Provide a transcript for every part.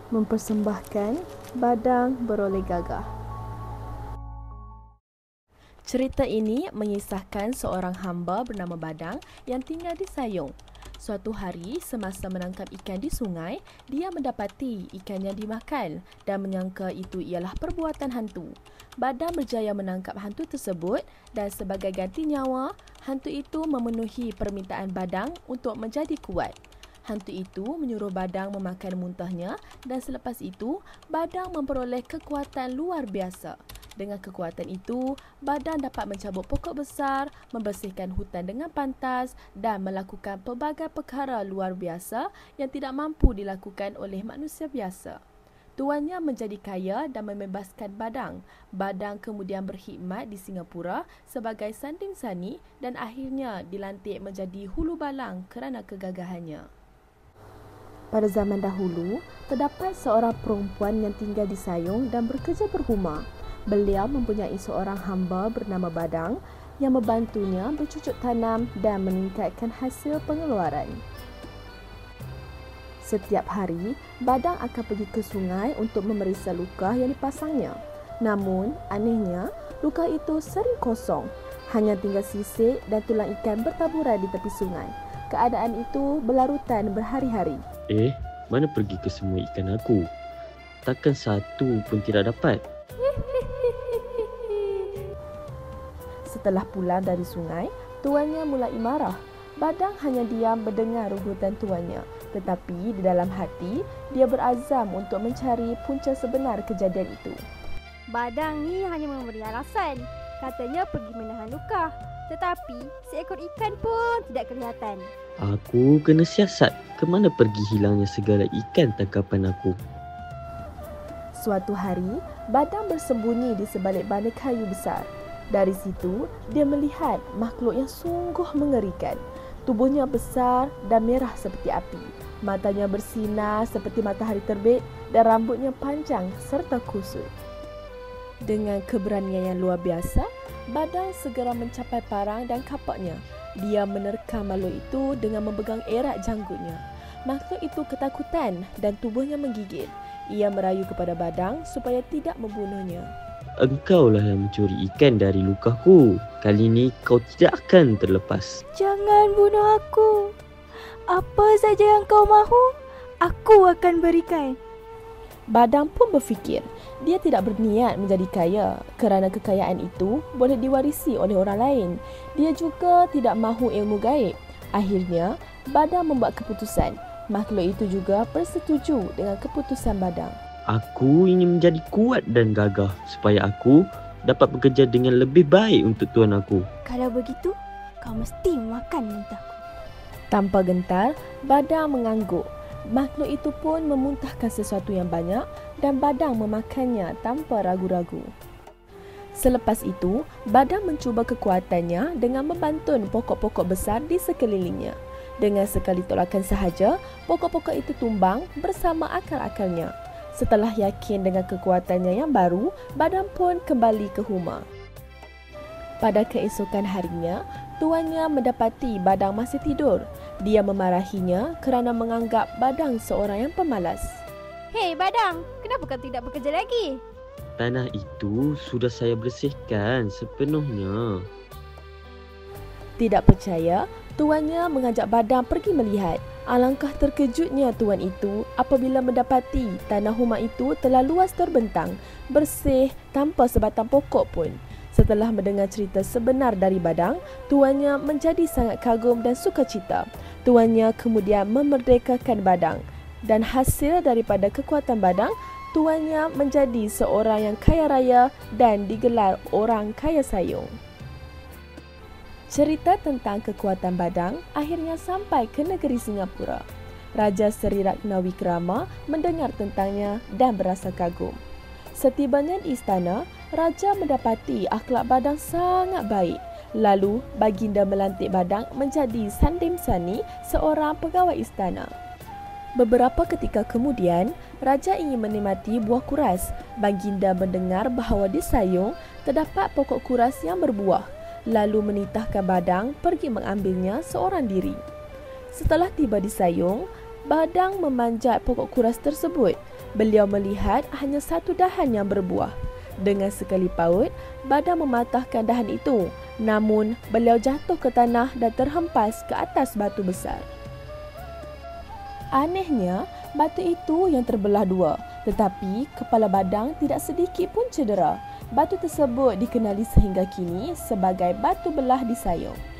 mempersembahkan Badang Beroleh Gagah. Cerita ini mengisahkan seorang hamba bernama Badang yang tinggal di Sayong. Suatu hari, semasa menangkap ikan di sungai, dia mendapati ikan yang dimakan dan menyangka itu ialah perbuatan hantu. Badang berjaya menangkap hantu tersebut dan sebagai ganti nyawa, hantu itu memenuhi permintaan Badang untuk menjadi kuat. Hantu itu menyuruh Badang memakan muntahnya dan selepas itu, Badang memperoleh kekuatan luar biasa. Dengan kekuatan itu, Badang dapat mencabut pokok besar, membersihkan hutan dengan pantas dan melakukan pelbagai perkara luar biasa yang tidak mampu dilakukan oleh manusia biasa. Tuannya menjadi kaya dan membebaskan Badang. Badang kemudian berkhidmat di Singapura sebagai sanding sani dan akhirnya dilantik menjadi hulu balang kerana kegagahannya. Pada zaman dahulu, terdapat seorang perempuan yang tinggal di Sayong dan bekerja berhumah. Beliau mempunyai seorang hamba bernama Badang yang membantunya bercucuk tanam dan meningkatkan hasil pengeluaran. Setiap hari, Badang akan pergi ke sungai untuk memeriksa luka yang dipasangnya. Namun, anehnya, luka itu sering kosong. Hanya tinggal sisik dan tulang ikan bertaburan di tepi sungai. Keadaan itu berlarutan berhari-hari. Mana pergi ke semua ikan aku? Takkan satu pun tidak dapat. Setelah pulang dari sungai, tuannya mulai marah. Badang hanya diam mendengar rugutan tuannya. Tetapi di dalam hati, dia berazam untuk mencari punca sebenar kejadian itu. Badang ni hanya memberi alasan. Katanya pergi menahan luka. Tetapi seekor ikan pun tidak kelihatan. Aku kena siasat. Kemana pergi hilangnya segala ikan tangkapan aku? Suatu hari, Badang bersembunyi di sebalik bandar kayu besar. Dari situ, dia melihat makhluk yang sungguh mengerikan. Tubuhnya besar dan merah seperti api. Matanya bersinar seperti matahari terbit dan rambutnya panjang serta kusut. Dengan keberanian yang luar biasa, Badang segera mencapai parang dan kapaknya. Dia menerkam makhluk itu dengan memegang erat janggutnya. Makhluk itu ketakutan dan tubuhnya menggigil. Ia merayu kepada Badang supaya tidak membunuhnya. Engkaulah yang mencuri ikan dari lukaku. Kali ini kau tidak akan terlepas. Jangan bunuh aku. Apa saja yang kau mahu, aku akan berikan. Badang pun berfikir, dia tidak berniat menjadi kaya kerana kekayaan itu boleh diwarisi oleh orang lain. Dia juga tidak mahu ilmu gaib. Akhirnya, Badang membuat keputusan. Makhluk itu juga bersetuju dengan keputusan Badang. Aku ingin menjadi kuat dan gagah supaya aku dapat bekerja dengan lebih baik untuk tuan aku. Kalau begitu, kau mesti makan muntahku. Tanpa gentar, Badang mengangguk. Makhluk itu pun memuntahkan sesuatu yang banyak dan Badang memakannya tanpa ragu-ragu. Selepas itu, Badang mencuba kekuatannya dengan membantun pokok-pokok besar di sekelilingnya. Dengan sekali tolakan sahaja, pokok-pokok itu tumbang bersama akar-akarnya. Setelah yakin dengan kekuatannya yang baru, Badang pun kembali ke rumah. Pada keesokan harinya, tuannya mendapati Badang masih tidur. Dia memarahinya kerana menganggap Badang seorang yang pemalas. Hei Badang, kenapa kau tidak bekerja lagi? Tanah itu sudah saya bersihkan sepenuhnya. Tidak percaya, tuannya mengajak Badang pergi melihat. Alangkah terkejutnya tuan itu apabila mendapati tanah rumah itu telah luas terbentang, bersih tanpa sebatang pokok pun. Setelah mendengar cerita sebenar dari Badang, tuannya menjadi sangat kagum dan sukacita. Tuannya kemudian memerdekakan Badang dan hasil daripada kekuatan Badang, tuannya menjadi seorang yang kaya raya dan digelar orang kaya Sayong. Cerita tentang kekuatan Badang akhirnya sampai ke negeri Singapura. Raja Seri Ratnawikrama mendengar tentangnya dan berasa kagum. Setibanya di istana, Raja mendapati akhlak Badang sangat baik. Lalu, baginda melantik Badang menjadi Sandim Sani, seorang pegawai istana. Beberapa ketika kemudian, Raja ingin menikmati buah kuras. Baginda mendengar bahawa di Sayong terdapat pokok kuras yang berbuah. Lalu menitahkan Badang pergi mengambilnya seorang diri. Setelah tiba di Sayong, Badang memanjat pokok kuras tersebut. Beliau melihat hanya satu dahan yang berbuah. Dengan sekali paut, Badang mematahkan dahan itu. Namun, beliau jatuh ke tanah dan terhempas ke atas batu besar. Anehnya, batu itu yang terbelah dua, tetapi kepala Badang tidak sedikit pun cedera. Batu tersebut dikenali sehingga kini sebagai batu belah di Sayong.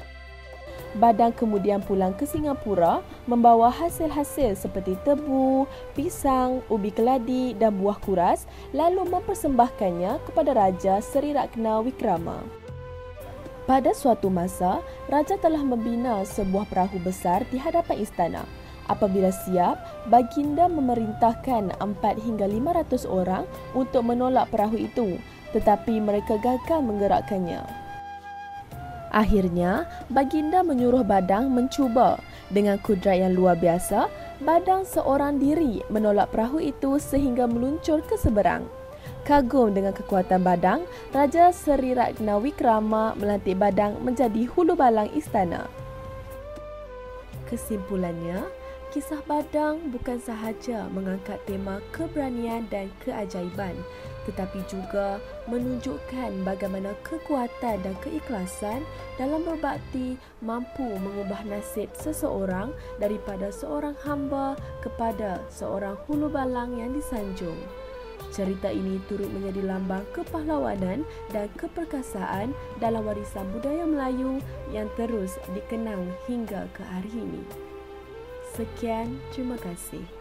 Badang kemudian pulang ke Singapura membawa hasil-hasil seperti tebu, pisang, ubi keladi dan buah kuras, lalu mempersembahkannya kepada Raja Seri Ratna Wikrama. Pada suatu masa, Raja telah membina sebuah perahu besar di hadapan istana. Apabila siap, Baginda memerintahkan 4 hingga 500 orang untuk menolak perahu itu, tetapi mereka gagal menggerakkannya. Akhirnya, Baginda menyuruh Badang mencuba. Dengan kudrat yang luar biasa, Badang seorang diri menolak perahu itu sehingga meluncur ke seberang. Kagum dengan kekuatan Badang, Raja Seri Ratna Wikrama melantik Badang menjadi hulu balang istana. Kesimpulannya, kisah Badang bukan sahaja mengangkat tema keberanian dan keajaiban, tetapi juga menunjukkan bagaimana kekuatan dan keikhlasan dalam berbakti mampu mengubah nasib seseorang daripada seorang hamba kepada seorang hulu balang yang disanjung. Cerita ini turut menjadi lambang kepahlawanan dan keperkasaan dalam warisan budaya Melayu yang terus dikenang hingga ke hari ini. Sekian, terima kasih.